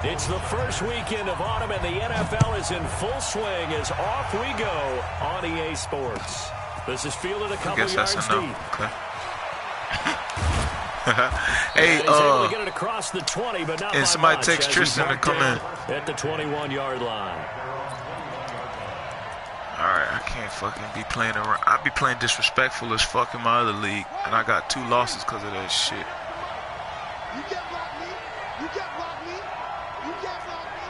It's the first weekend of autumn, and the NFL is in full swing as off we go on EA Sports. This is fielded a couple yards deep. Okay. Hey, he's able to get it across the 20, but not and somebody text Tristan to come in at the 21-yard line. All right, I can't fucking be playing around. I be playing disrespectful as fuck in my other league, and I got 2 losses because of that shit. You can't block me. You can't block me. You can't block me.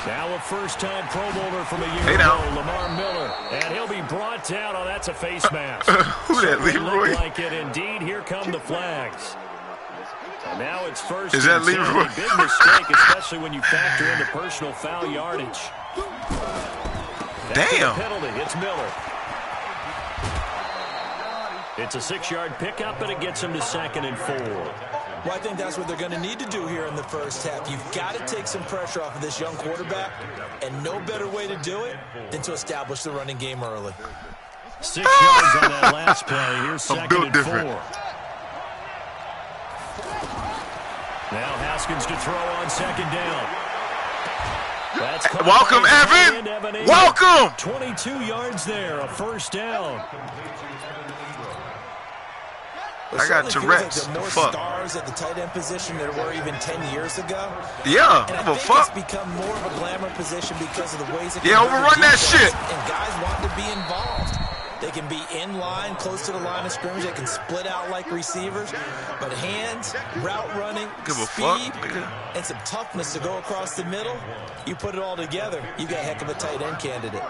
Now a first-time Pro Bowler from a year ago, Lamar Miller, and he'll be brought down. Oh, that's a face mask. Who that, Leroy? Like it indeed. Here come the flags. And now it's first. Is that Leroy? Big mistake, especially when you factor in the personal foul yardage. Damn. Penalty. It's Miller. It's a 6-yard pickup, but it gets him to 2nd and 4. Well, I think that's what they're going to need to do here in the first half. You've got to take some pressure off of this young quarterback, and no better way to do it than to establish the running game early. 6 yards on that last play. Here's 2nd and 4. Now Haskins to throw on 2nd down. That's welcome, Evan. Welcome. 22 yards there, a first down. I got Tourette's. Like more stars at the tight end position there were even 10 years ago. Yeah, and I give a think fuck. It's become more of a glamour position because of the ways it overrun that shit. And guys want to be involved. They can be in line, close to the line of scrimmage. They can split out like receivers. But hands, route running, speed, and some toughness to go across the middle, you put it all together, you got a heck of a tight end candidate.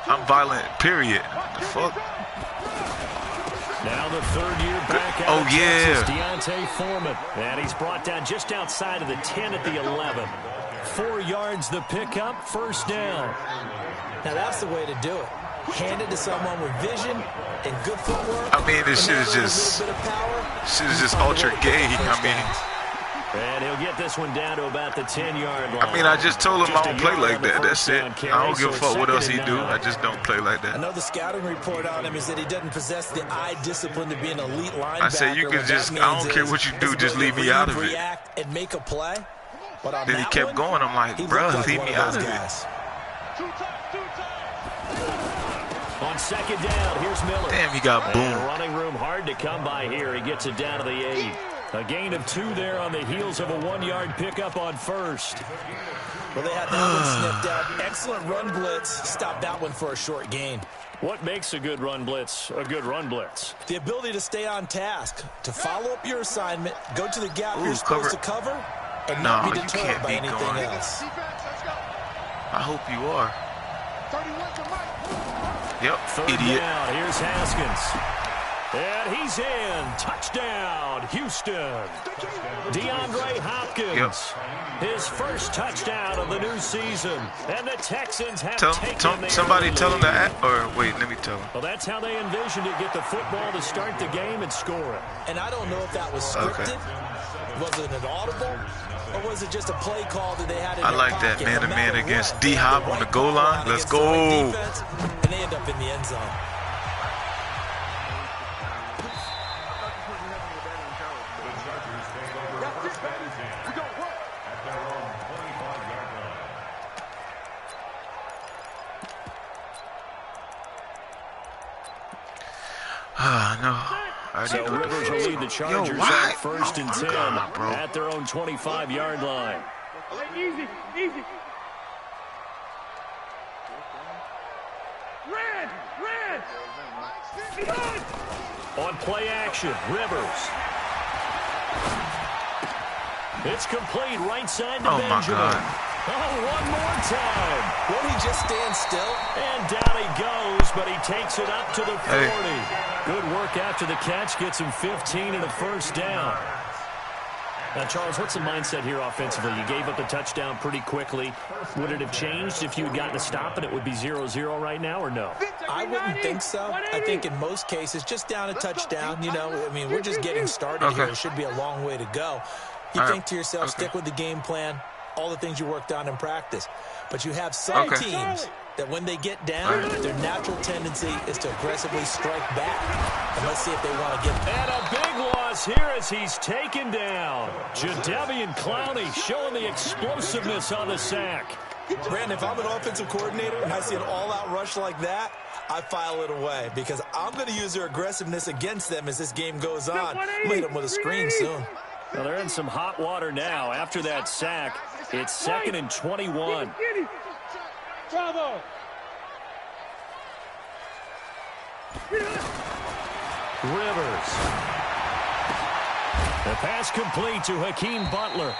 I'm violent, period. The fuck? Now the 3rd year back out of Texas, Deontay Foreman. And he's brought down just outside of the 10 at the 11. 4 yards the pickup, first down. Now that's the way to do it. Hand it to someone with vision and good footwork. I mean, this shit is just ultra gay. I mean. And he'll get this one down to about the 10-yard line. I mean, I just told him I don't play like that. That's it. I don't give a fuck what else he do. I just don't play like that. I know the scouting report on him is that he doesn't possess the eye discipline to be an elite linebacker. I say you can just, I don't care what you do, just leave me out of it. React and make a play. But on then he kept going. I'm like, bro, leave me out of it. On 2nd down, here's Miller. Damn, he got boomed. Running room hard to come by here. He gets it down to the 8. A gain of 2 there on the heels of a 1-yard pickup on first. Well, they had that one sniffed out. Excellent run blitz. Stop that one for a short gain. What makes a good run blitz a good run blitz? The ability to stay on task, to follow up your assignment, go to the gap you're supposed to cover, and not be deterred by anything else. I hope you are. Yep, 3rd idiot. Down. Here's Haskins. And he's in. Touchdown, Houston. DeAndre Hopkins. Yep. His first touchdown of the new season. And the Texans have somebody tell him that. Or wait, let me tell him. Well, that's how they envisioned it. Get the football to start the game and score it. And I don't know if that was scripted. Okay. Was it an audible? Or was it just a play call that they had in their like pocket? that man-to-man against D-Hop on the goal line. Let's go. Defense, and they end up in the end zone. No. So Rivers will lead the Chargers on 1st and 10 at their own 25-yard line. Easy. Red. On play action, Rivers. It's complete right side to Benjamin. My God. Oh, one more time. Won't he just stand still? And down he goes, but he takes it up to the 40. Good work after the catch. Gets him 15 and a first down. Now, Charles, what's the mindset here offensively? You gave up the touchdown pretty quickly. Would it have changed if you had gotten a stop and it would be 0-0 right now, or no? I wouldn't think so. I think in most cases, just down a touchdown, you know, I mean, we're just getting started here. It should be a long way to go. You think to yourself, stick with the game plan, all the things you worked on in practice. But you have some teams that when they get down, their natural tendency is to aggressively strike back. And let's see if they want to get. And a big loss loss here as he's taken down. Jadeveon Clowney showing the explosiveness on the sack. Brandon, if I'm an offensive coordinator and I see an all-out rush like that, I file it away because I'm going to use their aggressiveness against them as this game goes on. Lead them with a screen soon. Well, they're in some hot water now. After that sack, it's 2nd and 21. Bravo. Rivers. The pass complete to Hakeem Butler.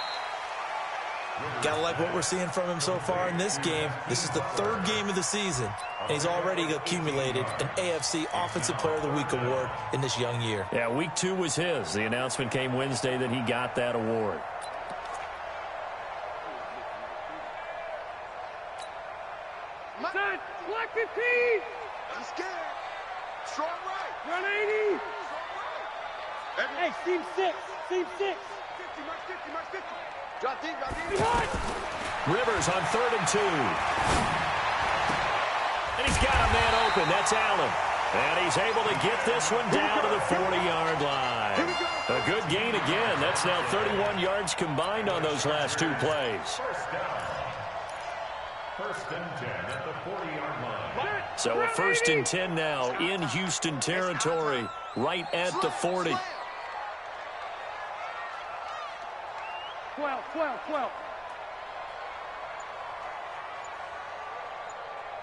Gotta like what we're seeing from him so far in this game. This is the 3rd game of the season, and he's already accumulated an AFC Offensive Player of the Week award in this young year. Yeah, week 2 was his. The announcement came Wednesday that he got that award. Son, black 15. He's scared. Strong right. Run 80. Hey, seam 6. Seam 6. 50, march 50, march 50. Drop deep, drop deep. Rivers on 3rd and 2. And he's got a man open. That's Allen. And he's able to get this one down to the 40-yard line. A good gain again. That's now 31 yards combined on those last 2 plays. First and 10 at the 40-yard line. So a 1st and 10 now in Houston territory, right at the 40. 12.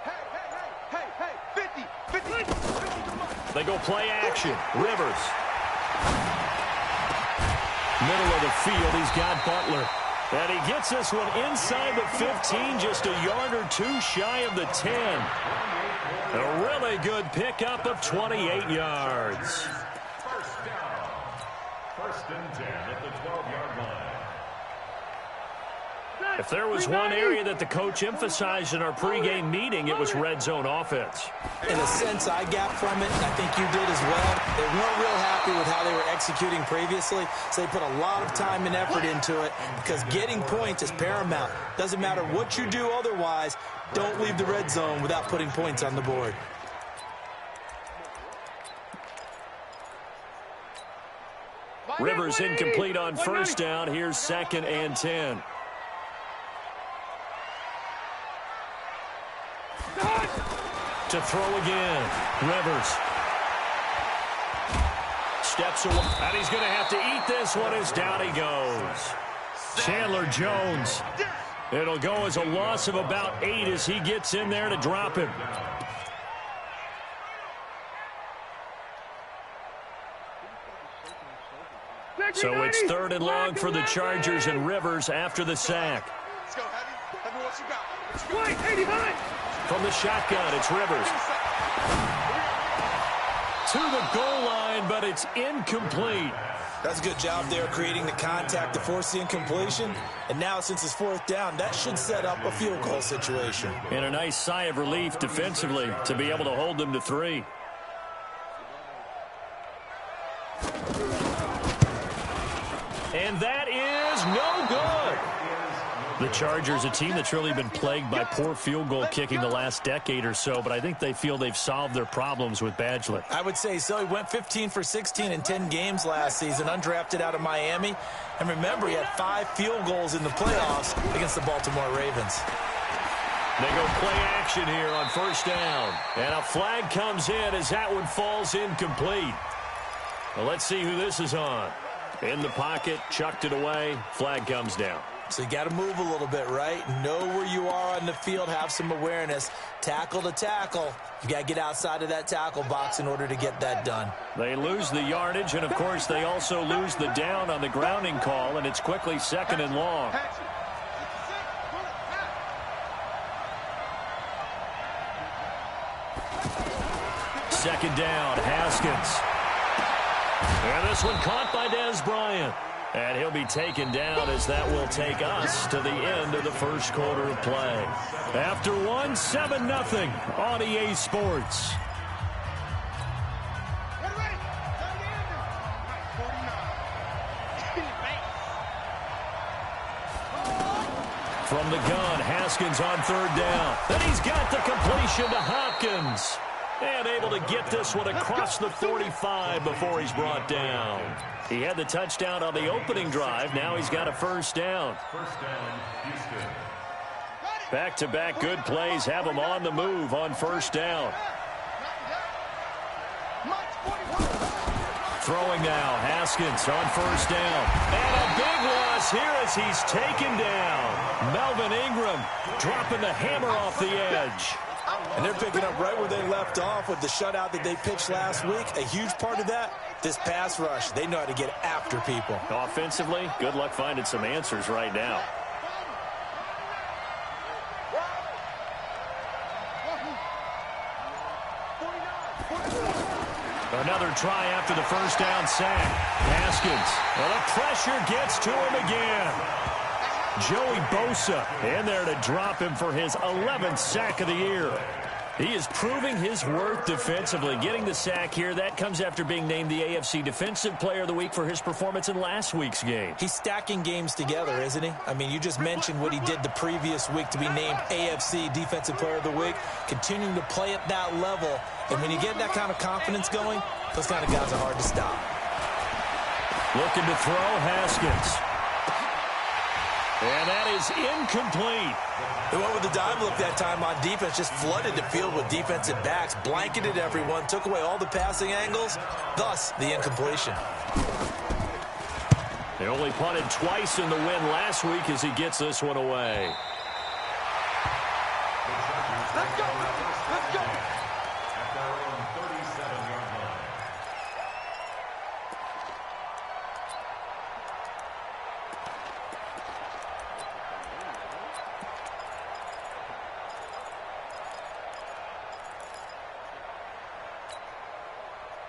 Hey, 50. They go play action. Rivers. Middle of the field, he's got Butler. And he gets this one inside the 15, just a yard or 2 shy of the 10. A really good pickup of 28 yards. First down. 1st and 10 at the 12-yard line. If there was one area that the coach emphasized in our pregame meeting, it was red zone offense. In a sense, I got from it, and I think you did as well. They weren't real happy with how they were executing previously, so they put a lot of time and effort into it because getting points is paramount. Doesn't matter what you do otherwise, don't leave the red zone without putting points on the board. Rivers incomplete on 1st down. Here's 2nd and 10. To throw again. Rivers. Steps away. And he's going to have to eat this one as down he goes. Chandler Jones. It'll go as a loss of about 8 as he gets in there to drop him. So it's 3rd and long for the Chargers and Rivers after the sack. Let's go, Heavy. Heavy, what you got? 85. From the shotgun, it's Rivers. To the goal line, but it's incomplete. That's a good job there creating the contact to force the incompletion. And now, since it's 4th down, that should set up a field goal situation. And a nice sigh of relief defensively to be able to hold them to 3. And that is no good. The Chargers, a team that's really been plagued by poor field goal kicking the last decade or so, but I think they feel they've solved their problems with Badgley. I would say so. He went 15 for 16 in 10 games last season, undrafted out of Miami. And remember, he had 5 field goals in the playoffs against the Baltimore Ravens. They go play action here on 1st down. And a flag comes in as that one falls incomplete. Well, let's see who this is on. In the pocket, chucked it away, flag comes down. So you got to move a little bit, right? Know where you are on the field, have some awareness. Tackle to tackle. You got to get outside of that tackle box in order to get that done. They lose the yardage, and of course they also lose the down on the grounding call, and it's quickly 2nd and long. Second down, Haskins. And this one caught by Dez Bryant. And he'll be taken down as that will take us to the end of the 1st quarter of play. After 7-0 on EA Sports. From the gun, Haskins on 3rd down. And he's got the completion to Hopkins. And able to get this one across the 45 before he's brought down. He had the touchdown on the opening drive. Now he's got a first down. First down, Houston. Back-to-back good plays have him on the move on first down. Throwing now, Haskins on first down. And a big loss here as he's taken down. Melvin Ingram dropping the hammer off the edge. And they're picking up right where they left off with the shutout that they pitched last week. A huge part of that, this pass rush. They know how to get after people. Offensively, good luck finding some answers right now. Another try after the first down sack. Haskins. Well, the pressure gets to him again. Joey Bosa in there to drop him for his 11th sack of the year. He is proving his worth defensively. Getting the sack here, that comes after being named the AFC Defensive Player of the Week for his performance in last week's game. He's stacking games together, isn't he? I mean, you just mentioned what he did the previous week to be named AFC Defensive Player of the Week. Continuing to play at that level. And when you get that kind of confidence going, those kind of guys are hard to stop. Looking to throw, Haskins. And that is incomplete. They went with the dive look that time on defense, just flooded the field with defensive backs, blanketed everyone, took away all the passing angles, thus the incompletion. They only punted twice in the win last week as he gets this one away. Let's go! Let's go! At their own 37-yard line.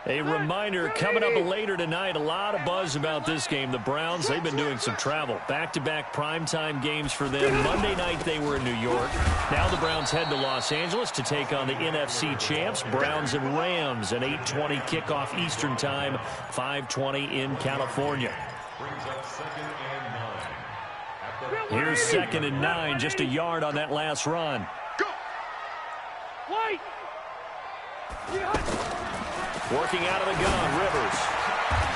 A reminder, coming up later tonight, a lot of buzz about this game. The Browns, they've been doing some travel. Back-to-back primetime games for them. Monday night, they were in New York. Now the Browns head to Los Angeles to take on the NFC champs, Browns and Rams, an 8:20 kickoff Eastern time, 5:20 in California. Brings up 2nd and 9. Here's 2nd and 9, just a yard on that last run. Go! White! Working out of the gun, Rivers.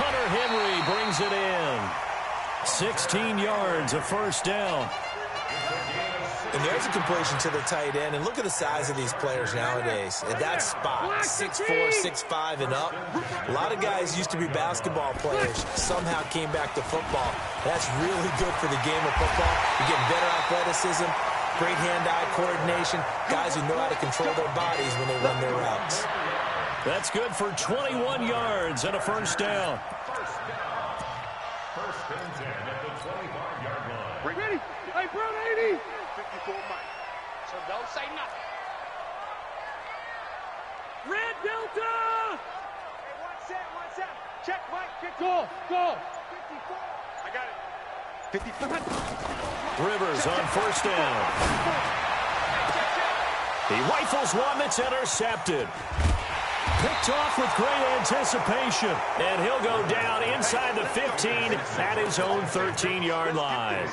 Hunter Henry brings it in. 16 yards, a first down. And there's a completion to the tight end. And look at the size of these players nowadays. At that spot, 6'4", 6'5", and up. A lot of guys used to be basketball players, somehow came back to football. That's really good for the game of football. You're getting better athleticism, great hand-eye coordination, guys who know how to control their bodies when they run their routes. That's good for 21 yards and a first down. First and 10 at the 25-yard line. Ready? Hey, Brown 80! 54 Mike. So don't say nothing. Red Delta! Hey, one set. Check, Mike. 54. Go. 54. I got it. 55. Rivers on first down. He rifles one that's intercepted. Picked off with great anticipation. And he'll go down inside the 15 at his own 13-yard line.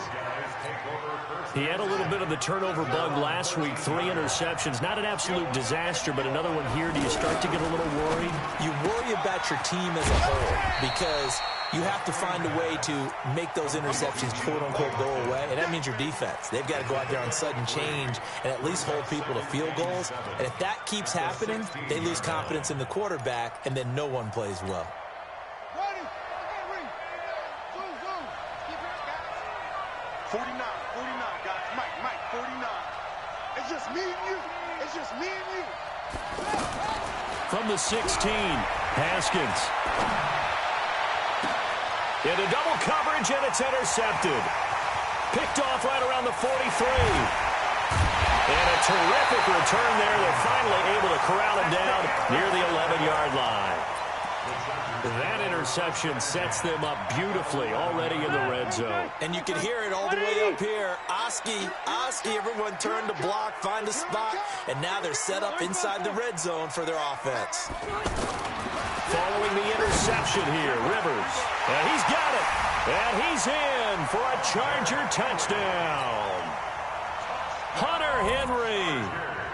He had a little bit of the turnover bug last week, 3 interceptions. Not an absolute disaster, but another one here. Do you start to get a little worried? You worry about your team as a whole because you have to find a way to make those interceptions, quote-unquote, go away, and that means your defense. They've got to go out there on sudden change and at least hold people to field goals. And if that keeps happening, they lose confidence in the quarterback, and then no one plays well. 49, guys. Mike, 49. It's just me and you. From the 16, Haskins. Into double coverage, and it's intercepted. Picked off right around the 43. And a terrific return there. They're finally able to corral him down near the 11-yard line. That interception sets them up beautifully already in the red zone. And you can hear it all the way up here. Oski, everyone turned to block, find a spot, and now they're set up inside the red zone for their offense. Following the interception here, Rivers. And he's got it. And he's in for a Charger touchdown. Hunter Henry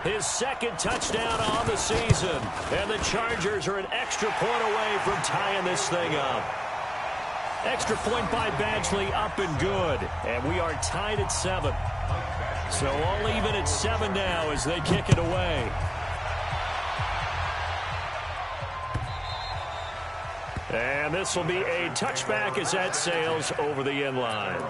His second touchdown on the season. And the Chargers are an extra point away from tying this thing up. Extra point by Badgley, up and good. And we are tied at 7. So all even at 7 now as they kick it away. And this will be a touchback as that sails over the end line.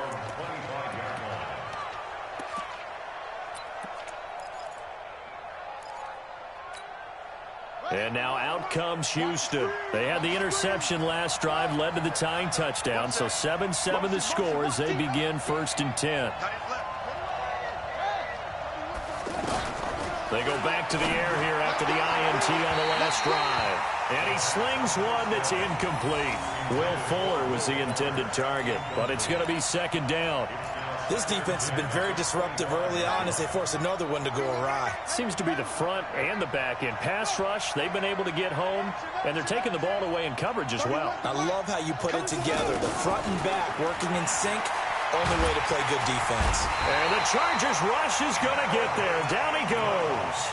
And now out comes Houston. They had the interception last drive, led to the tying touchdown. So 7-7 the score as they begin 1st and 10. They go back to the air here after the INT on the last drive. And he slings one that's incomplete. Will Fuller was the intended target, but it's going to be 2nd down. This defense has been very disruptive early on as they force another one to go awry. Seems to be the front and the back end. Pass rush, they've been able to get home, and they're taking the ball away in coverage as well. I love how you put it together. The front and back working in sync. Only way to play good defense. And the Chargers rush is going to get there. Down he goes.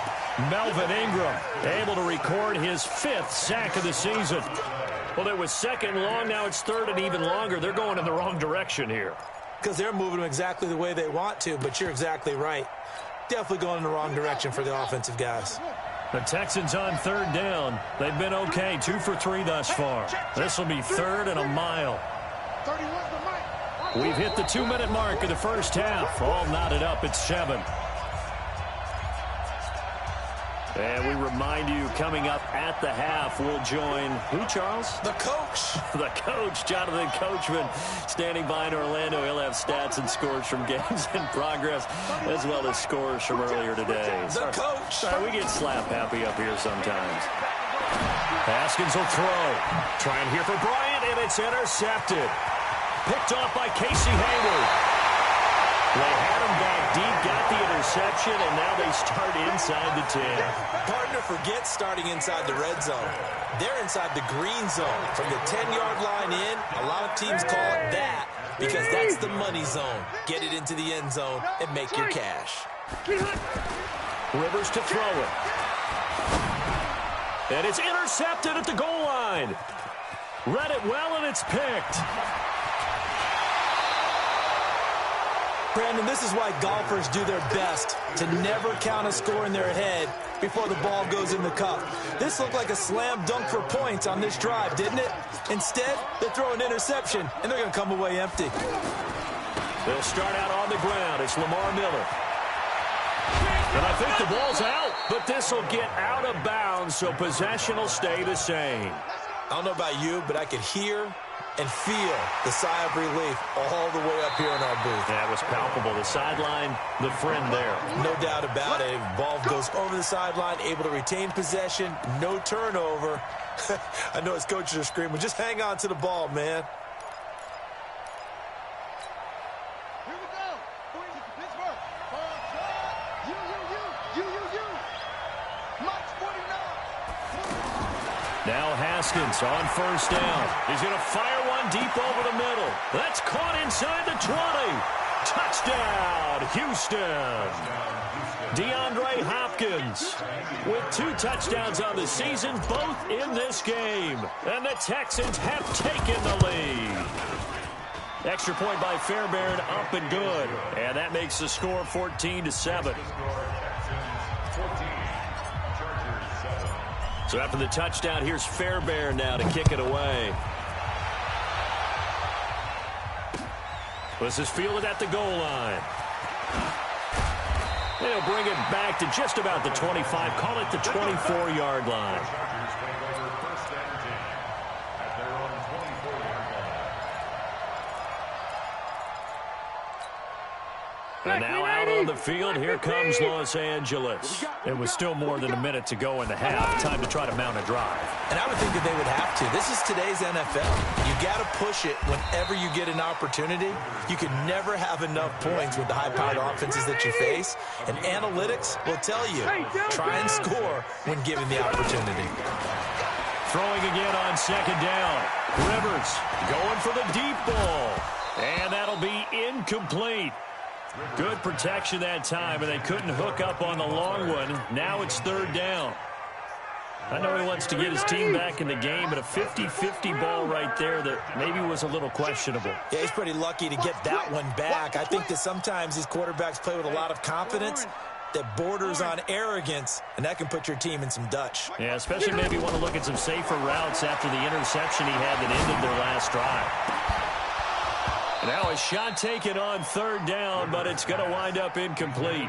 Melvin Ingram able to record his 5th sack of the season. Well, it was 2nd long. Now it's 3rd and even longer. They're going in the wrong direction here. Because they're moving them exactly the way they want to, but you're exactly right. Definitely going in the wrong direction for the offensive guys. The Texans on 3rd down. They've been okay, 2 for 3 thus far. This will be 3rd and a mile. We've hit the 2-minute mark of the first half. All knotted up at 7. And we remind you, coming up at the half, we'll join who, Charles? The coach. The coach, Jonathan Coachman, standing by in Orlando. He'll have stats and scores from games in progress, as well as scores from earlier today. The coach. Sorry, we get slap happy up here sometimes. Haskins will throw. Trying here for Bryant, and it's intercepted. Picked off by Casey Hayward. They had him back deep, got the interception, and now they start inside the 10. Partner forgets starting inside the red zone. They're inside the green zone. From the 10-yard line in, a lot of teams call it that because that's the money zone. Get it into the end zone and make your cash. Rivers to throw it. And it's intercepted at the goal line. Read it well, and it's picked. Brandon, this is why golfers do their best to never count a score in their head before the ball goes in the cup. This looked like a slam dunk for points on this drive, didn't it? Instead, they throw an interception, and they're going to come away empty. They'll start out on the ground. It's Lamar Miller. And I think the ball's out, but this will get out of bounds, so possession will stay the same. I don't know about you, but I could hear and feel the sigh of relief all the way up here in our booth. That was palpable. The sideline, the friend there. No doubt about it. Ball goes over the sideline, able to retain possession, no turnover. I know his coaches are screaming, just hang on to the ball, man. Here we go. Pittsburgh. March 49. Now Haskins on 1st down. He's going to fire one deep over the middle. That's caught inside the 20. Touchdown, Houston. DeAndre Hopkins with 2 touchdowns on the season, both in this game. And the Texans have taken the lead. Extra point by Fairbairn, up and good. And that makes the score 14-7. So after the touchdown, here's Fairbairn now to kick it away. This is fielded at the goal line. They'll bring it back to just about the 25. Call it the 24-yard line. And now out on the field, here comes Los Angeles. It was still more than a minute to go in the half. Time to try to mount a drive. And I would think that they would have to. This is today's NFL. You got to push it whenever you get an opportunity. You can never have enough points with the high-powered offenses that you face. And analytics will tell you, try and score when given the opportunity. Throwing again on 2nd down. Rivers going for the deep ball. And that'll be incomplete. Good protection that time, and they couldn't hook up on the long one. Now it's 3rd down. I know he wants to get his team back in the game, but a 50-50 ball right there that maybe was a little questionable. Yeah, he's pretty lucky to get that one back. I think that sometimes these quarterbacks play with a lot of confidence that borders on arrogance, and that can put your team in some Dutch. Yeah, especially maybe want to look at some safer routes after the interception he had that ended their last drive. Now a shot taken on 3rd down, but it's going to wind up incomplete.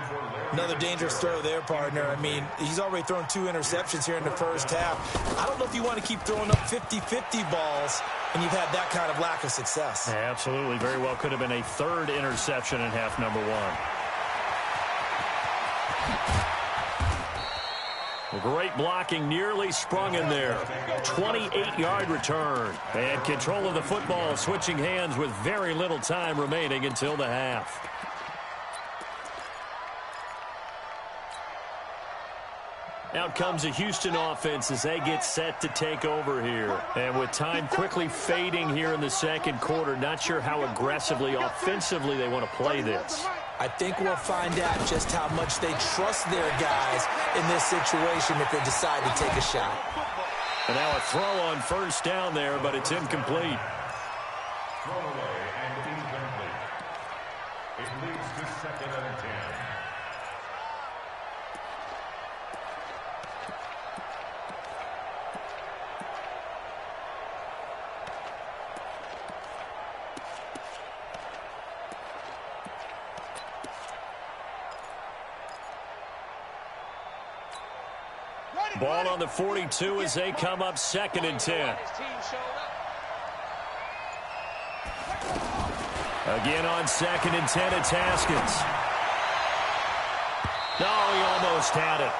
Another dangerous throw there, partner. I mean, he's already thrown 2 interceptions here in the first half. I don't know if you want to keep throwing up 50-50 balls and you've had that kind of lack of success. Yeah, absolutely. Very well could have been a 3rd interception in half number 1. Great blocking, nearly sprung in there. 28-yard return. And control of the football, switching hands with very little time remaining until the half. Out comes the Houston offense as they get set to take over here. And with time quickly fading here in the second quarter, not sure how aggressively, offensively they want to play this. I think we'll find out just how much they trust their guys in this situation if they decide to take a shot. And now a throw on 1st down there, but it's incomplete. Throw away and incomplete. It leads to 2nd and 10. Ball on the 42 as they come up 2nd and 10. Again on 2nd and 10, it's Haskins. No, he almost had it.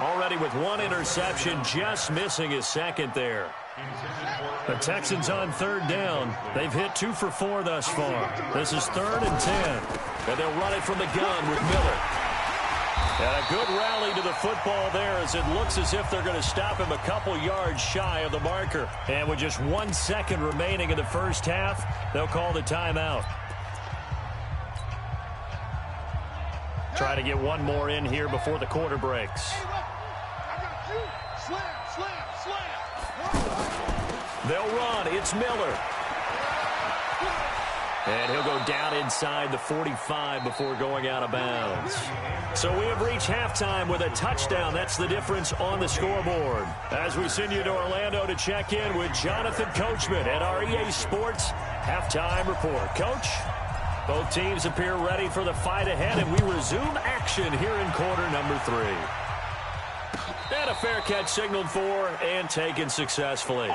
Already with 1 interception, just missing his 2nd there. The Texans on 3rd down. They've hit 2 for 4 thus far. This is 3rd and 10. And they'll run it from the gun with Miller. And a good rally to the football there as it looks as if they're going to stop him a couple yards shy of the marker. And with just 1 second remaining in the first half, they'll call the timeout. Try to get one more in here before the quarter breaks. They'll run. It's Miller. And he'll go down inside the 45 before going out of bounds. So we have reached halftime with a touchdown. That's the difference on the scoreboard. As we send you to Orlando to check in with Jonathan Coachman at our EA Sports Halftime Report. Coach, both teams appear ready for the fight ahead, and we resume action here in quarter number 3. And a fair catch signaled for and taken successfully.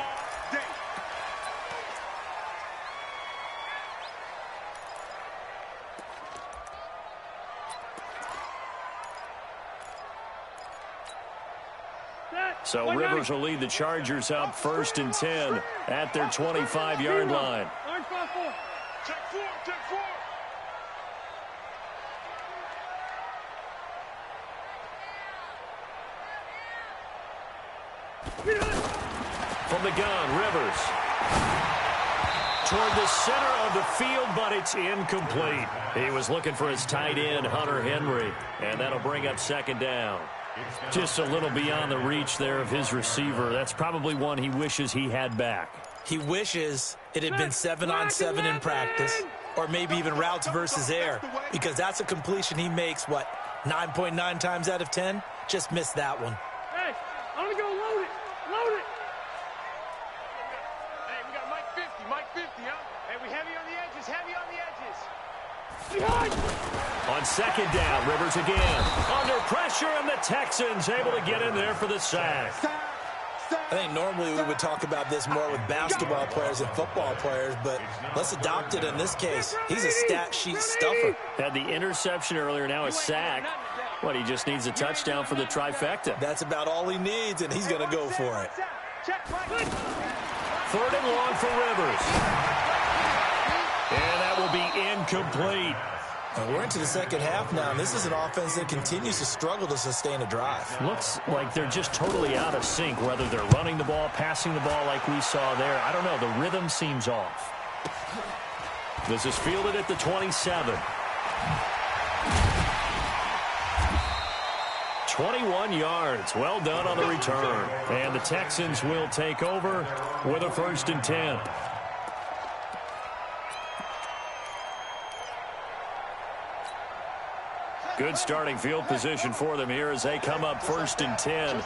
So Rivers will lead the Chargers up 1st and 10 at their 25-yard line. From the gun, Rivers. Toward the center of the field, but it's incomplete. He was looking for his tight end, Hunter Henry, and that'll bring up 2nd down. Just a little beyond the reach there of his receiver. That's probably one he wishes he had back. He wishes it had been 7-on-7 in practice, or maybe even routes versus air, because that's a completion he makes, 9.9 times out of 10? Just missed that one. Hey, I'm going to go load it. Load it. Hey, we got Mike 50, huh? Hey, we heavy on the edges, Behind. On 2nd down, Rivers again. Under pressure, and the Texans able to get in there for the sack. I think normally we would talk about this more with basketball players and football players, but let's adopt it in this case. He's a stat sheet stuffer. Had the interception earlier, now a sack. He just needs a touchdown for the trifecta. That's about all he needs, and he's going to go for it. 3rd and long for Rivers. And that will be incomplete. And we're into the second half now, and this is an offense that continues to struggle to sustain a drive. Looks like they're just totally out of sync, whether they're running the ball, passing the ball like we saw there. I don't know. The rhythm seems off. This is fielded at the 27. 21 yards. Well done on the return. And the Texans will take over with a 1st and 10. Good starting field position for them here as they come up 1st and 10.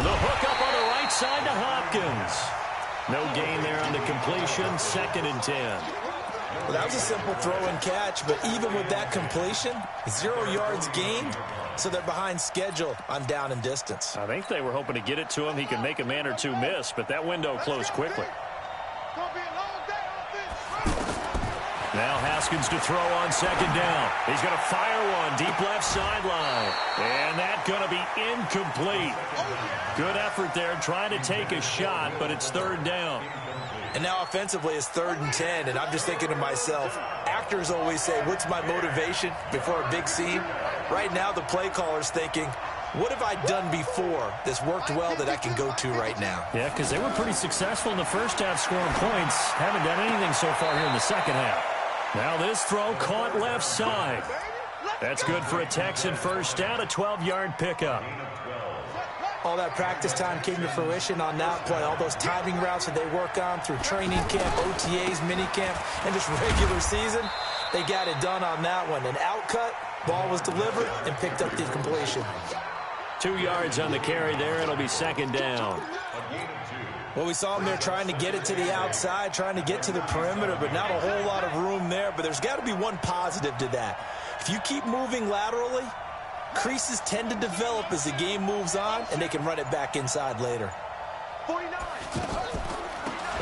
The hook up on the right side to Hopkins. No gain there on the completion. 2nd and 10. Well, that was a simple throw and catch, but even with that completion, 0 yards gained, so they're behind schedule on down and distance. I think they were hoping to get it to him. He could make a man or two miss, but that window closed quickly. Now Haskins to throw on 2nd down. He's going to fire one deep left sideline. And that's going to be incomplete. Good effort there trying to take a shot, but it's 3rd down. And now offensively it's 3rd and 10, and I'm just thinking to myself, actors always say, what's my motivation before a big scene? Right now the play caller's thinking, what have I done before that's worked well that I can go to right now? Yeah, because they were pretty successful in the first half scoring points. Haven't done anything so far here in the second half. Now this throw caught left side. That's good for a Texan 1st down, a 12-yard pickup. All that practice time came to fruition on that play. All those timing routes that they work on through training camp, OTAs, minicamp, and just regular season, they got it done on that one. An outcut, ball was delivered, and picked up the completion. 2 yards on the carry there. It'll be 2nd down. Well, we saw him there trying to get it to the outside, trying to get to the perimeter, but not a whole lot of room there. But there's got to be one positive to that. If you keep moving laterally, creases tend to develop as the game moves on, and they can run it back inside later. 49.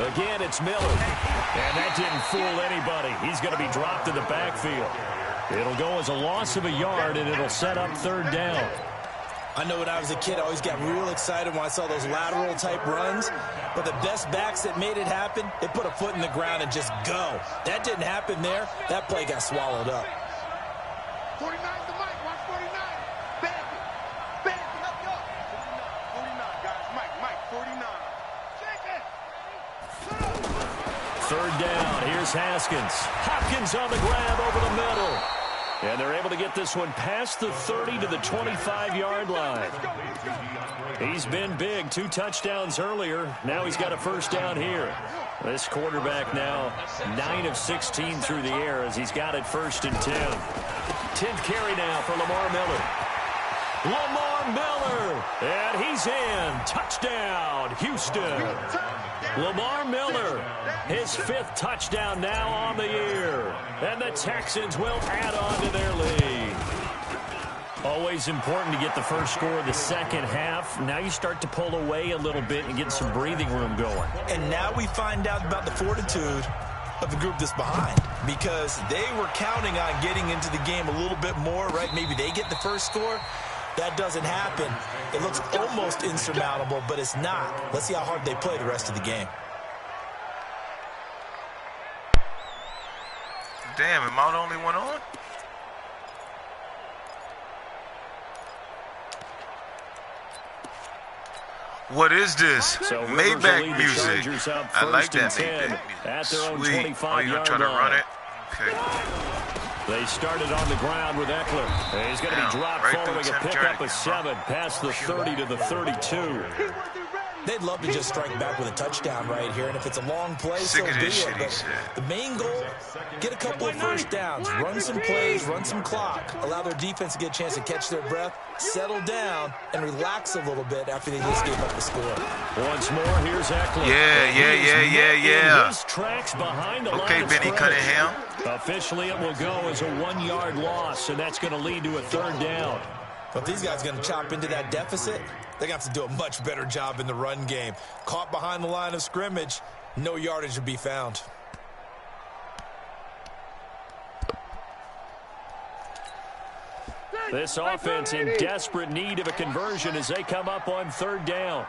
Again, it's Miller. And that didn't fool anybody. He's going to be dropped in the backfield. It'll go as a loss of a yard, and it'll set up 3rd down. I know when I was a kid, I always got real excited when I saw those lateral-type runs. But the best backs that made it happen, they put a foot in the ground and just go. That didn't happen there. That play got swallowed up. 49 to Mike. Watch 49. Bag it. Bag it. Let's go. 49, guys. Mike. 49. Shake it. 3rd down. Here's Haskins. Hopkins on the grab over the middle. And they're able to get this one past the 30 to the 25-yard line. He's been big. 2 touchdowns earlier. Now he's got a 1st down here. This quarterback now 9 of 16 through the air as he's got it 1st and 10. 10th carry now for Lamar Miller. Lamar Miller. And he's in. Touchdown, Houston. Lamar Miller, his 5th touchdown now on the year. And the Texans will add on to their lead. Always important to get the first score of the second half. Now you start to pull away a little bit and get some breathing room going. And now we find out about the fortitude of the group that's behind, because they were counting on getting into the game a little bit more, right? Maybe they get the first score. That doesn't happen. It looks almost insurmountable, but it's not. Let's see how hard they play the rest of the game. Damn, am I the only one on? What is this? So Maybach music. I like that Maybach at their own music. Sweet. Oh, you gonna try to run it? Okay. They started on the ground with Eckler. He's going to be dropped following a pickup of 7 past the 30 to the 32. They'd love to just strike back with a touchdown right here, and if it's a long play, so be it. But the main goal, get a couple of 1st downs, run some plays, run some clock, allow their defense to get a chance to catch their breath, settle down, and relax a a little bit after they just gave up the score. Once more, here's Eckler. Yeah. His tracks behind the okay, line Benny Cunningham. Officially, it will go as a 1-yard loss, and that's going to lead to a 3rd down. But if these guys are going to chop into that deficit, they're going to have to do a much better job in the run game. Caught behind the line of scrimmage, no yardage to be found. This offense in desperate need of a conversion as they come up on 3rd down.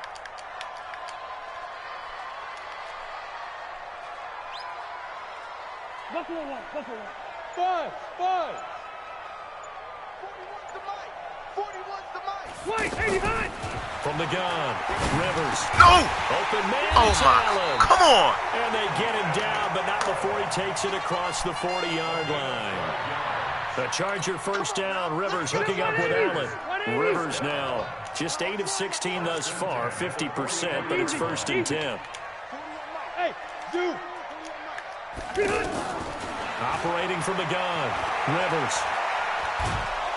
Buffalo one. 5. 41's the Mike. 41's the Mike. White, 89. From the gun, Rivers. No! Open man. Oh, my. Come on. And they get him down, but before he takes it across the 40-yard line. The Charger first down. Rivers hooking up with Allen. Rivers now just 8 of 16 thus far, 50%, but it's 1st and 10. Hey, dude. Operating from the gun. Rivers.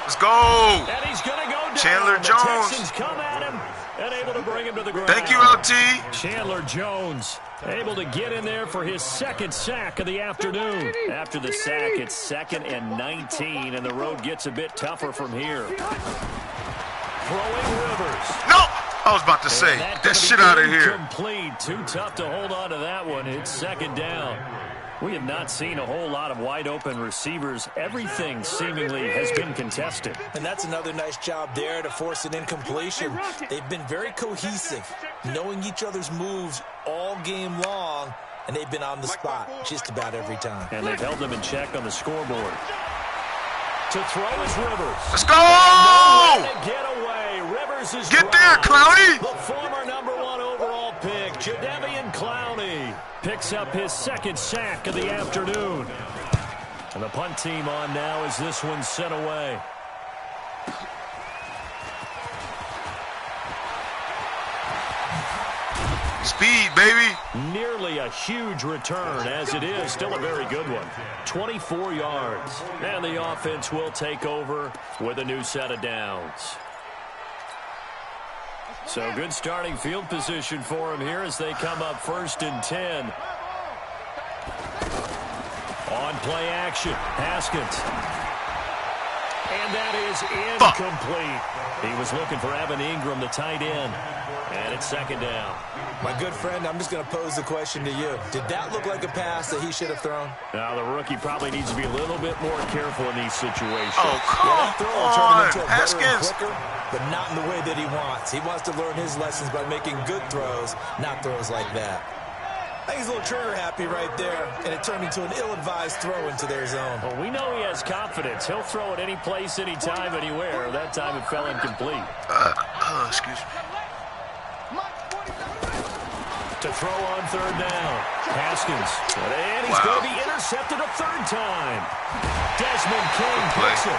Let's go. And he's going to go down. Chandler The Jones. Texans come at him and able to bring him to the ground. Thank you, LT. Chandler Jones able to get in there for his 2nd sack of the afternoon. After the sack, it's 2nd and 19, and the road gets a bit tougher from here. Throwing Rivers. No! I was about to say, that shit out of here. Complete. Too tough to hold on to that one. It's 2nd down. We have not seen a whole lot of wide-open receivers. Everything seemingly has been contested. And that's another nice job there to force an incompletion. They've been very cohesive, knowing each other's moves all game long, and they've been on the spot just about every time. And they've held them in check on the scoreboard. To throw is Rivers. Let's go! No way to get away. Rivers is Get there, Clowney! The former #1 overall pick, Jadeveon Clowney, picks up his 2nd sack of the afternoon. And the punt team on now as this one's sent away. Speed, baby. Nearly a huge return, as it is. Still a very good one. 24 yards. And the offense will take over with a new set of downs. So good starting field position for him here as they come up 1st and 10. On play action, Haskins. And that is incomplete. He was looking for Evan Ingram, the tight end. And it's 2nd down. My good friend, I'm just going to pose the question to you. Did that look like a pass that he should have thrown? Now, the rookie probably needs to be a little bit more careful in these situations. Oh, come on, Haskins. Quicker, but not in the way that he wants. He wants to learn his lessons by making good throws, not throws like that. I think he's a little trigger happy right there, and it turned into an ill-advised throw into their zone. Well, we know he has confidence. He'll throw it any place, anytime, anywhere. That time it fell incomplete. Excuse me. To throw on 3rd down. Haskins. And he's going to be intercepted a 3rd time. Desmond King picks it.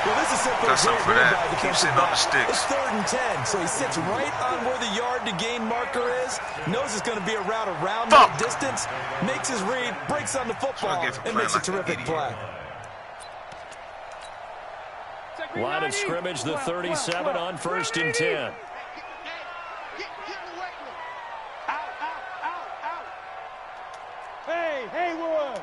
Well, this is simply Got something for that. Keep sitting on the sticks. It's 3rd and 10, so he sits right on where the yard-to-gain marker is, knows it's going to be a route around that distance, makes his read, breaks on the football, and makes a terrific play. Line of scrimmage, the 37 on 1st and 10. Hey, Haywood.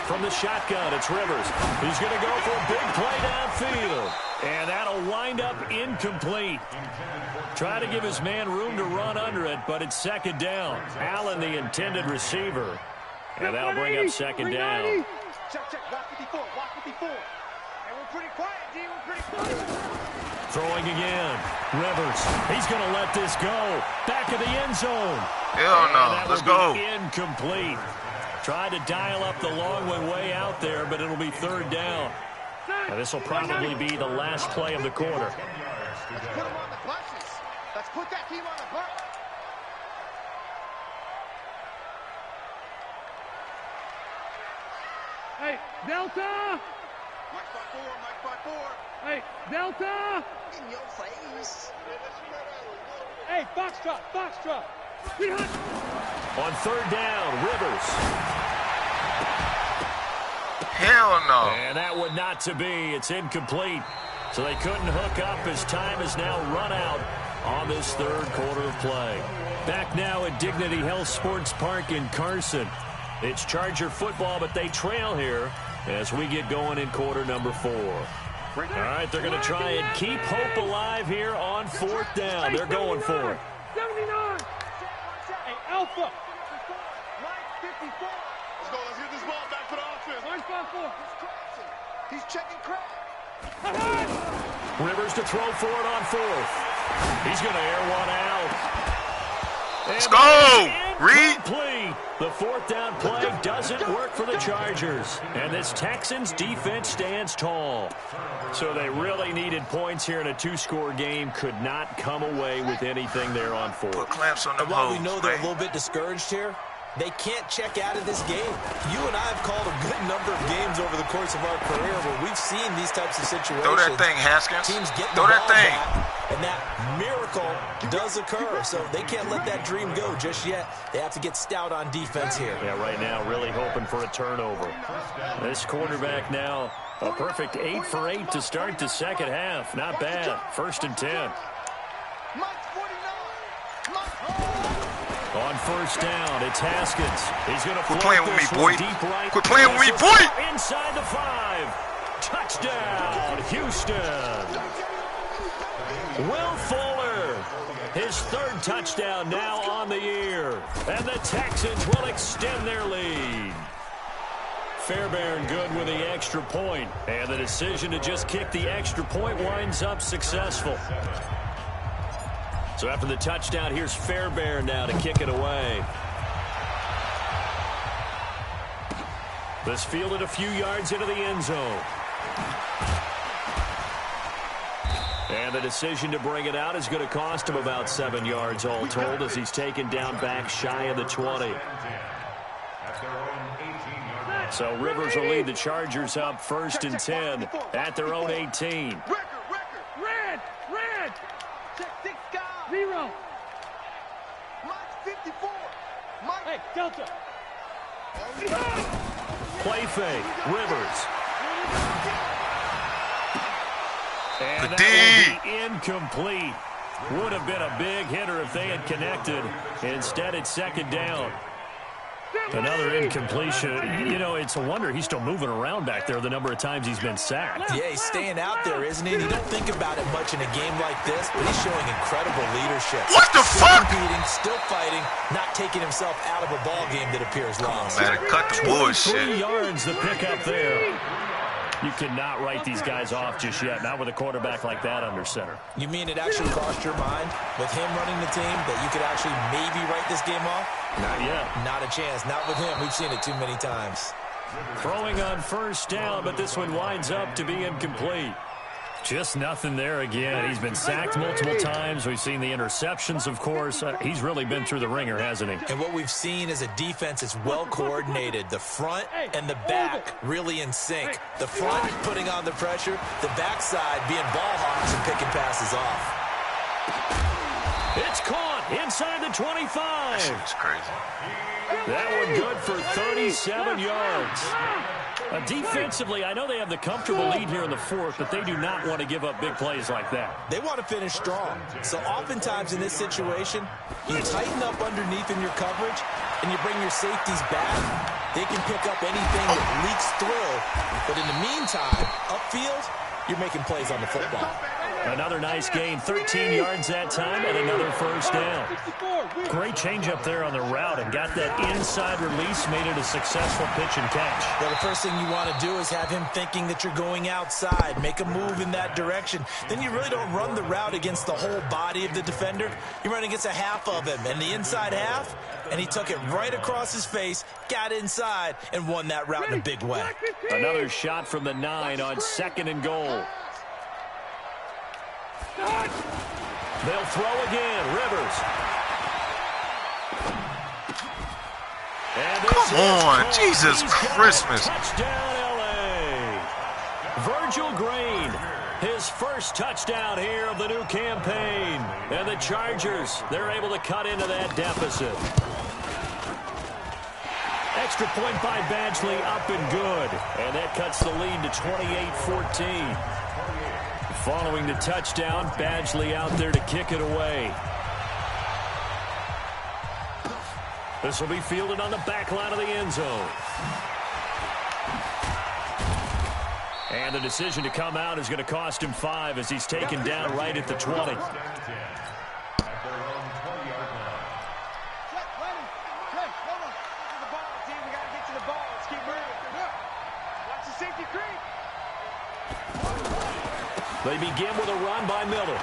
From the shotgun, it's Rivers. He's going to go for a big play downfield. And that'll wind up incomplete. Try to give his man room to run under it, but it's 2nd down. Allen, the intended receiver. And that'll bring up 2nd down. Check, watch 54, watch 54. And we're pretty quiet, G, we're pretty quiet. Throwing again. Rivers. He's going to let this go. Back of the end zone. Hell no. Let's go. Incomplete. Tried to dial up the long way out there, but it'll be 3rd down. And this will probably be the last play of the quarter. Let's put him on the buses. Let's put that team on the bus. Hey, Delta! Mike 5-4. Hey, Delta! In your face. Hey, Foxtrot. On 3rd down, Rivers. Hell no. And that would not to be. It's incomplete. So they couldn't hook up as time is now run out on this 3rd quarter of play. Back now at Dignity Health Sports Park in Carson. It's Charger football, but they trail here as we get going in quarter number 4. All right, they're going to try and keep hope alive here on 4th down. They're going for it. 79. Hey, Alpha. Line 54. Let's get this ball back to the offense. Line 5-4. He's checking crack. Rivers to throw for it on 4th. He's going to air one out. Let's go. Reed. The fourth down play doesn't work for the Chargers. And this Texans defense stands tall. So they really needed points here in a two-score game. Could not come away with anything there on fourth. Put clamps on them and while hoes, we know they're man. a little bit discouraged here, they can't check out of this game. You and I have called a good number of games over the course of our career where we've seen these types of situations. Throw that thing, Haskins. Teams get Throw that thing. Back, and that miracle does occur. So they can't let that dream go just yet. They have to get stout on defense here. Yeah, right now really hoping for a turnover. This quarterback now a perfect 8 for 8 to start the second half. Not bad. 1st and 10. On 1st down, it's Haskins. He's going to quit playing with me, boy. Deep right. Quit playing with me, boy. Inside the 5. Touchdown, Houston. Will Fuller, his 3rd touchdown now on the year. And the Texans will extend their lead. Fairbairn good with the extra point. And the decision to just kick the extra point winds up successful. So after the touchdown, here's Fairbairn now to kick it away. This fielded a few yards into the end zone. And the decision to bring it out is going to cost him about 7 yards all told as he's taken down back shy of the 20. So Rivers will lead the Chargers up 1st and 10 at their own 18. Red! Check 6 guys. 0. Mike's 54. Mike. Hey, Delta. Play fake. Rivers. And the that will be incomplete. Would have been a big hitter if they had connected. Instead, it's 2nd down. Another incompletion. You know, it's a wonder he's still moving around back there the number of times he's been sacked. Yeah, he's staying out there, isn't he? And you don't think about it much in a game like this, but he's showing incredible leadership. What the fuck? Competing, still fighting, not taking himself out of a ball game that appears lost. Man, cut the 3 bullshit. yards the pickup there. You cannot write these guys off just yet, not with a quarterback like that under center. You mean it actually crossed your mind with him running the team that you could actually maybe write this game off? Not yet. Not a chance. Not with him. We've seen it too many times. Throwing on 1st down, but this one winds up to be incomplete. Just nothing there again. He's been sacked multiple times. We've seen the interceptions, of course. He's really been through the ringer, hasn't he? And what we've seen is a defense that's well coordinated. The front and the back really in sync. The front putting on the pressure. The backside being ball hawks and picking passes off. It's caught inside the 25. It's crazy. That one good for 37 yards. Defensively, I know they have the comfortable lead here in the 4th, but they do not want to give up big plays like that. They want to finish strong. So oftentimes in this situation, you tighten up underneath in your coverage, and you bring your safeties back. They can pick up anything that leaks through. But in the meantime, upfield, you're making plays on the football. Another nice gain, 13 yards that time, and another 1st down. Great change up there on the route and got that inside release, made it a successful pitch and catch. Well, the first thing you want to do is have him thinking that you're going outside, make a move in that direction. Then you really don't run the route against the whole body of the defender. You run against a half of him, and the inside half, and he took it right across his face, got inside, and won that route in a big way. Another shot from the 9 on 2nd and goal. They'll throw again. Rivers. And Come on, Jesus Christmas. Touchdown, L.A. Virgil Green, his 1st touchdown here of the new campaign. And the Chargers, they're able to cut into that deficit. Extra point by Badgley, up and good. And that cuts the lead to 28-14. Following the touchdown, Badgley out there to kick it away. This will be fielded on the back line of the end zone. And the decision to come out is going to cost him 5 as he's taken down right at the 20. They begin with a run by Miller.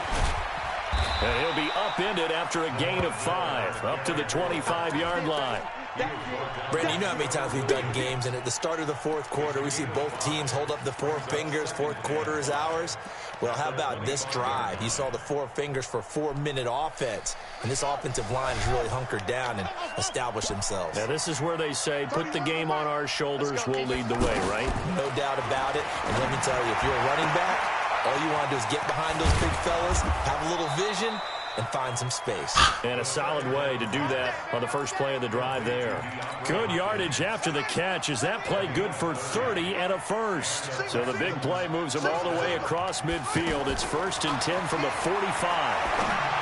And he'll be upended after a gain of 5, up to the 25-yard line. Brandon, you know how many times we've done games, and at the start of the fourth quarter, we see both teams hold up the four fingers. Fourth quarter is ours. Well, how about this drive? You saw the four fingers for 4-minute offense, and this offensive line has really hunkered down and established themselves. Now, this is where they say, put the game on our shoulders, we'll lead the way, right? No doubt about it. And let me tell you, if you're a running back, all you want to do is get behind those big fellas, have a little vision, and find some space. And a solid way to do that on the first play of the drive there. Good yardage after the catch. Is that play good for 30 and a first? So the big play moves them all the way across midfield. It's 1st and 10 from the 45.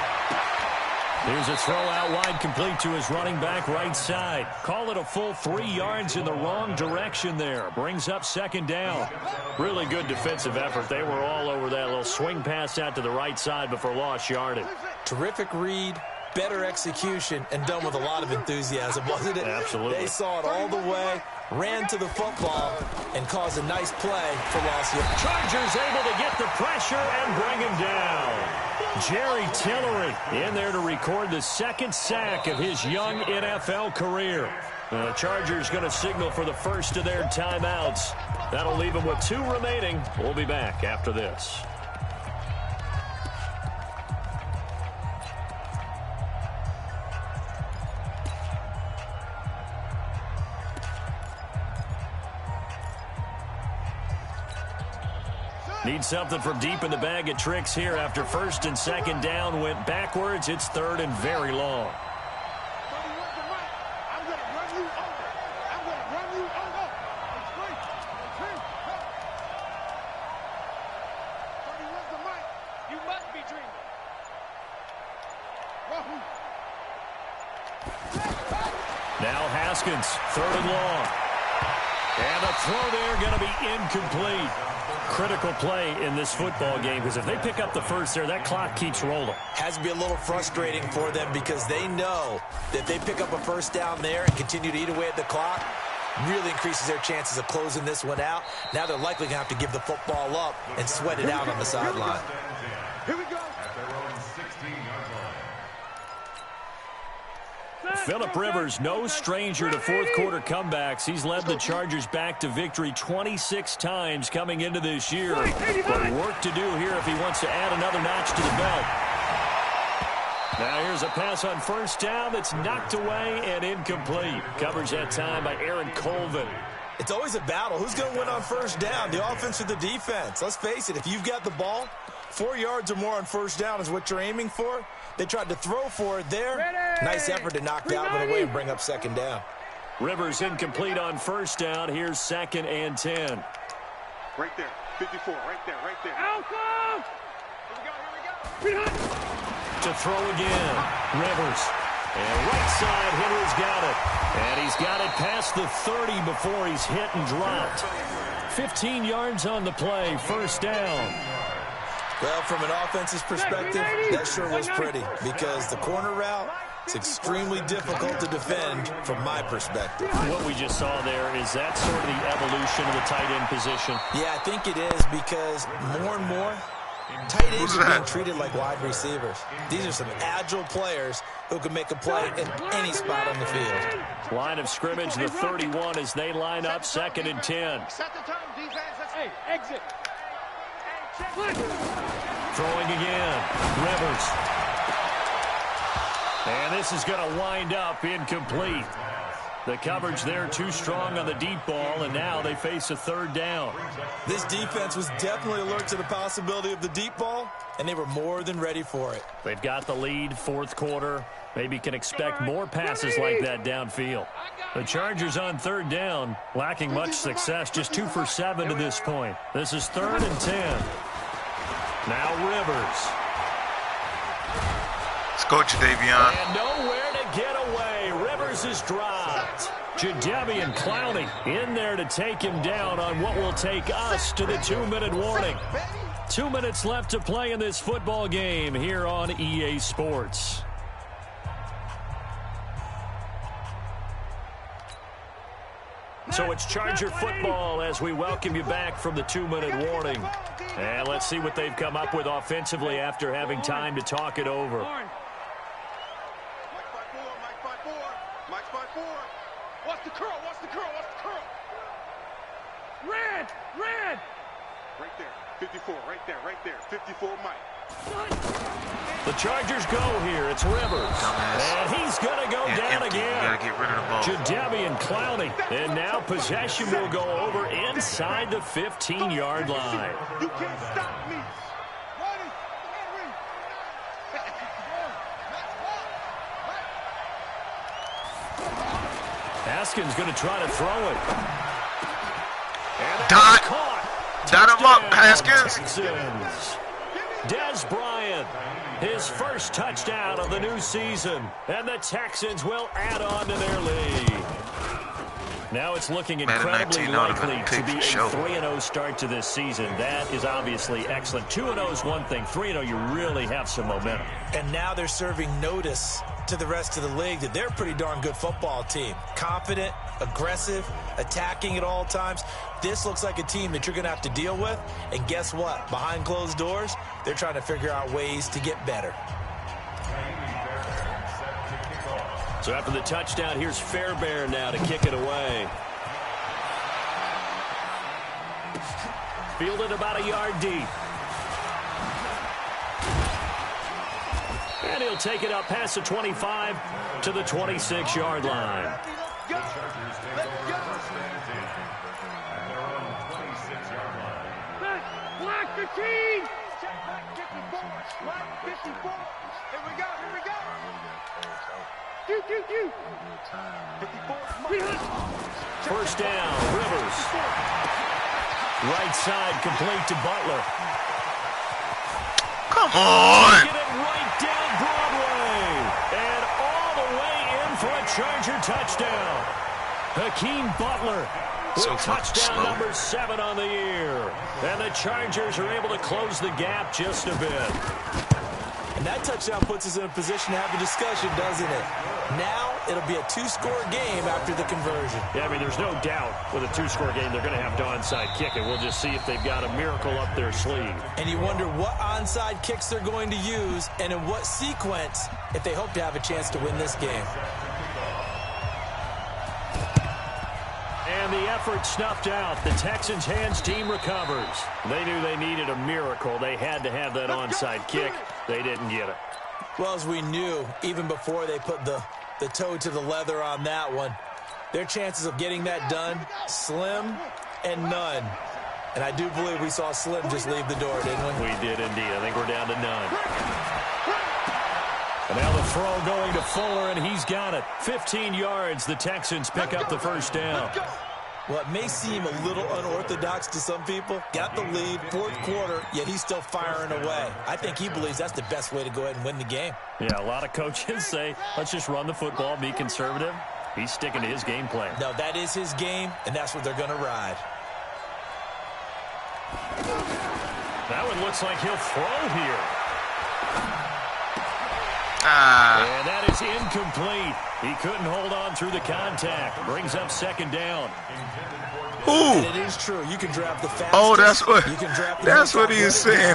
Here's a throw out wide, complete to his running back right side. Call it a full 3 yards in the wrong direction there. Brings up 2nd down. Really good defensive effort. They were all over that little swing pass out to the right side before lost yardage. Terrific read, better execution, and done with a lot of enthusiasm, wasn't it? Absolutely. They saw it all the way, ran to the football, and caused a nice play for loss yards. Chargers able to get the pressure and bring him down. Jerry Tillery in there to record the 2nd sack of his young NFL career. The Chargers going to signal for the first of their timeouts. That'll leave them with 2 remaining. We'll be back after this. Need something from deep in the bag of tricks here after 1st and 2nd down went backwards. It's 3rd and very long. I'm going to run you over. I'm going to run you over. It's free. Where's the mic? You must be dreaming. Now Haskins, 3rd and long. And a throw there going to be incomplete. Critical play in this football game, because if they pick up the first there, that clock keeps rolling. Has to be a little frustrating for them because they know that if they pick up a first down there and continue to eat away at the clock, really increases their chances of closing this one out. Now they're likely going to have to give the football up and sweat it out on the sideline. Here we go. Phillip Rivers, no stranger to fourth quarter comebacks. He's led the Chargers back to victory 26 times coming into this year. But work to do here if he wants to add another notch to the belt. Now here's a pass on 1st down that's knocked away and incomplete. Coverage that time by Aaron Colvin. It's always a battle. Who's going to win on 1st down, the offense or the defense? Let's face it, if you've got the ball, 4 yards or more on 1st down is what you're aiming for. They tried to throw for it there. Ready. Nice effort to knock that one away and bring up 2nd down. Rivers incomplete on 1st down. Here's 2nd and 10. Right there. 54. Right there. Outcome! Here we go. To throw again. Rivers. And right side, Henry's got it. And he's got it past the 30 before he's hit and dropped. 15 yards on the play. 1st down. Well, from an offense's perspective, that sure was pretty because the corner route is extremely difficult to defend from my perspective. What we just saw there, is that sort of the evolution of the tight end position? Yeah, I think it is because more and more, tight ends are being treated like wide receivers. These are some agile players who can make a play in any spot on the field. Line of scrimmage, the 31 as they line up, 2nd and 10. Set the tone, defense. Hey, exit. Throwing again. Rivers. And this is going to wind up incomplete. The coverage there too strong on the deep ball, and now they face a 3rd down. This defense was definitely alert to the possibility of the deep ball, and they were more than ready for it. They've got the lead, 4th quarter. Maybe can expect more passes like that downfield. The Chargers on 3rd down, lacking much success, just 2 for 7 to this point. This is 3rd and 10. Now Rivers. Let's go, Jadavion. And nowhere to get away. Rivers is dropped. Jadeveon Clowney in there to take him down on what will take us to the 2-minute warning. 2 minutes left to play in this football game here on EA Sports. So it's Charger football as we welcome you back from the 2-minute warning. And let's see what they've come up with offensively after having time to talk it over. Mike's by 4. Watch the curl, watch the curl, watch the curl. Red, red. Right there, 54, right there, 54, Mike. The Chargers go here. It's Rivers. And he's going to go down empty. again. You got to get rid of the ball. Jadeveon Clowney. And now possession will go over inside the 15-yard line. You can't stop me. Haskins going to try to throw it. Dot him up, Haskins. Texans. Dez Bryant, his first touchdown of the new season. And the Texans will add on to their lead. Now it's looking incredibly likely to be a 3-0 start to this season. That is obviously excellent. 2-0 is one thing. 3-0, you really have some momentum. And now they're serving notice to the rest of the league that they're a pretty darn good football team. Confident, aggressive, attacking at all times. This looks like a team that you're going to have to deal with. And guess what? Behind closed doors, they're trying to figure out ways to get better. So after the touchdown, here's Fairbairn now to kick it away. Fielded about a yard deep. And he'll take it up past the 25 to the 26-yard line. Block the team! Check back 54. Block 54. Here we go, here we go. First down, Rivers. Right side complete to Butler. Come on! Get it right down Broadway. And all the way in for a Charger touchdown. Hakeem Butler with touchdown number 7 on the year. And the Chargers are able to close the gap just a bit. And that touchdown puts us in a position to have a discussion, doesn't it? Now it'll be a 2-score game after the conversion. Yeah, I mean, there's no doubt with a 2-score game they're going to have to onside kick it. We'll just see if they've got a miracle up their sleeve. And you wonder what onside kicks they're going to use and in what sequence if they hope to have a chance to win this game. And the effort snuffed out. The Texans' hands team recovers. They knew they needed a miracle. They had to have that onside kick. They didn't get it. Well, as we knew, even before they put the toe to the leather on that one, their chances of getting that done, slim and none. And I do believe we saw Slim just leave the door, didn't we? We did indeed. I think we're down to none. And now the throw going to Fuller, and he's got it. 15 yards, the Texans pick up the first down. Well, it may seem a little unorthodox to some people. Got the lead, 4th quarter, yet he's still firing away. I think he believes that's the best way to go ahead and win the game. Yeah, a lot of coaches say, let's just run the football, be conservative. He's sticking to his game plan. No, that is his game, and that's what they're going to ride. That one looks like he'll throw here. And that is incomplete. He couldn't hold on through the contact. Brings up 2nd down. Ooh. And it is true. You can draft the fastest. Oh, that's what. You can draft that's what he is saying.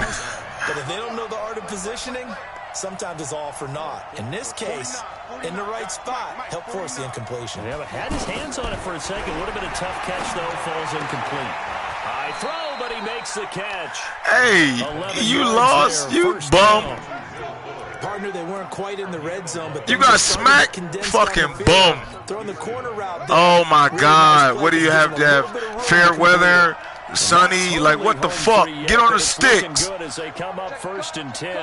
But if they don't know the art of positioning, sometimes it's all for naught. In this case, in the right spot, help force the incompletion. Yeah, but had his hands on it for a second. Would have been a tough catch, though. Falls incomplete. High throw, but he makes the catch. Hey, you lost, you bum. Partner, they weren't quite in the red zone, but you got smacked, fucking bum. Throwing the corner route. Oh my God, what do you have to have? Fair weather, sunny, like what the fuck? Get on the sticks. Good as they come up 1st and 10.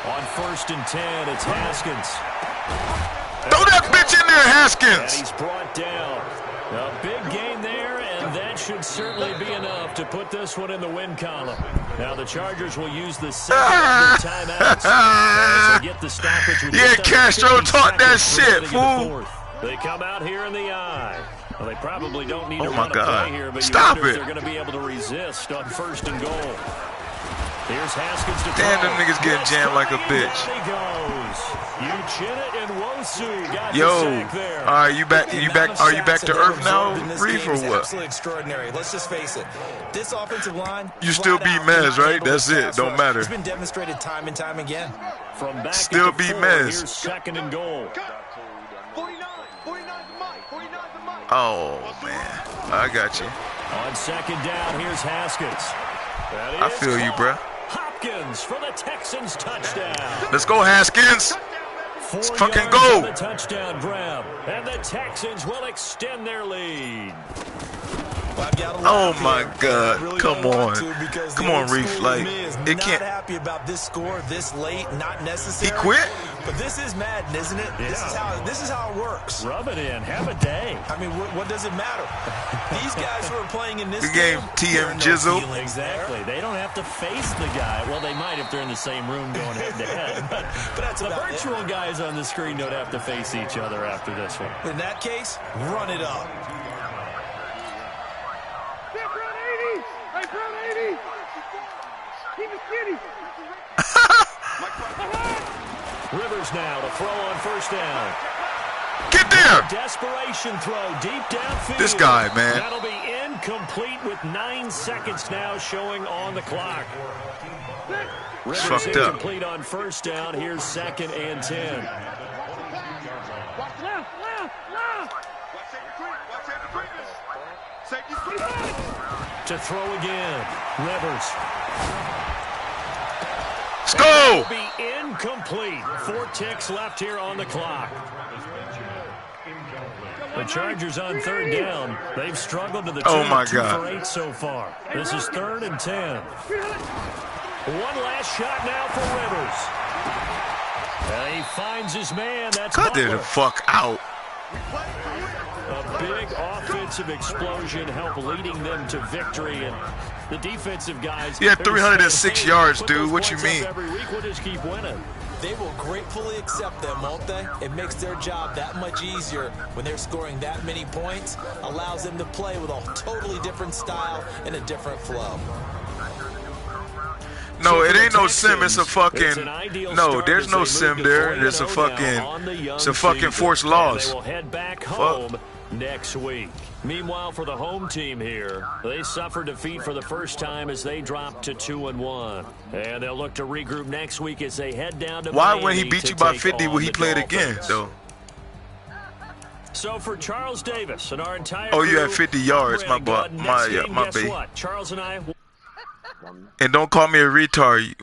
On 1st and 10, it's Haskins. Throw that bitch in there, Haskins. And he's brought down. A big gain there, and that should certainly be enough to put this one in the win column. Now the Chargers will use the 2nd of their timeouts. As they get the stoppage with Castro taught that shit, fool. They come out here in the eye. Well, they probably don't need to run a play here, but stop you wonder it. if they're going to be able to resist on 1st and goal. Here's Haskins to Damn, throw. them niggas getting jammed like a bitch. There he goes. Uchenna and Wosu got Yo, the sack there. all right, you back? Are you back to earth now, Reef, or what? Absolutely extraordinary. Let's just face it. This offensive line, You still beat Mez, right? That's it. Don't matter. It's been demonstrated time and time again. From back Still at the beat 4, Mez. Here's 2nd and goal. 49 the mic. Oh man, I got you. On 2nd down, here's Haskins. That I is feel you, bruh. Hopkins for the Texans touchdown. Let's go, Haskins. 4 fucking yards go. on the touchdown grab, and the Texans will extend their lead. Oh my God! Come on, come on, Reef. Like it can't. Happy about this score this late, not necessary. He quit. But this is Madden, isn't it? Yeah. This is how it works. Rub it in. Have a day. I mean, what does it matter? These guys who are playing in this The game, TM Jizzle. Exactly. They don't have to face the guy. Well, they might if they're in the same room going head to head. But that's the virtual guys on the screen don't have to face each other after this one. In that case, run it up. Hey, Brown 80! Keep it skinny! Rivers now to throw on 1st down. Get there! Desperation throw deep downfield. This guy, man. That'll be incomplete with 9 seconds now showing on the clock. Rivers fucked up. incomplete on 1st down. Here's 2nd and 10. Watch left! Safety To throw again. Rivers. Let's go! Will be incomplete. 4 ticks left here on the clock. The Chargers on 3rd down. They've struggled to the tune Oh my of 2 God. for 8 so far. This is 3rd and 10. One last shot now for Rivers. And he finds his man. That's Cut Butler. the fuck out. A big offensive explosion helped leading them to victory, and the defensive guys. He had 306 yards, dude. What you mean? Every week we'll just keep winning. They will gratefully accept them, won't they? It makes their job that much easier when they're scoring that many points. Allows them to play with a totally different style and a different flow. No, it ain't no sim. It's a fucking. No, there's no sim there. It's a fucking. It's a fucking forced loss. They will head back home next week. Meanwhile, for the home team here, they suffered defeat for the first time as they dropped to 2-1. And they'll look to regroup next week as they head down to Why, Miami when he beat you by 50, will he play it again, though? So for Charles Davis and our entire Oh, you crew, had 50 yards. My Greg, butt. next My game, my guess baby. what? Charles and I. And don't call me a retard.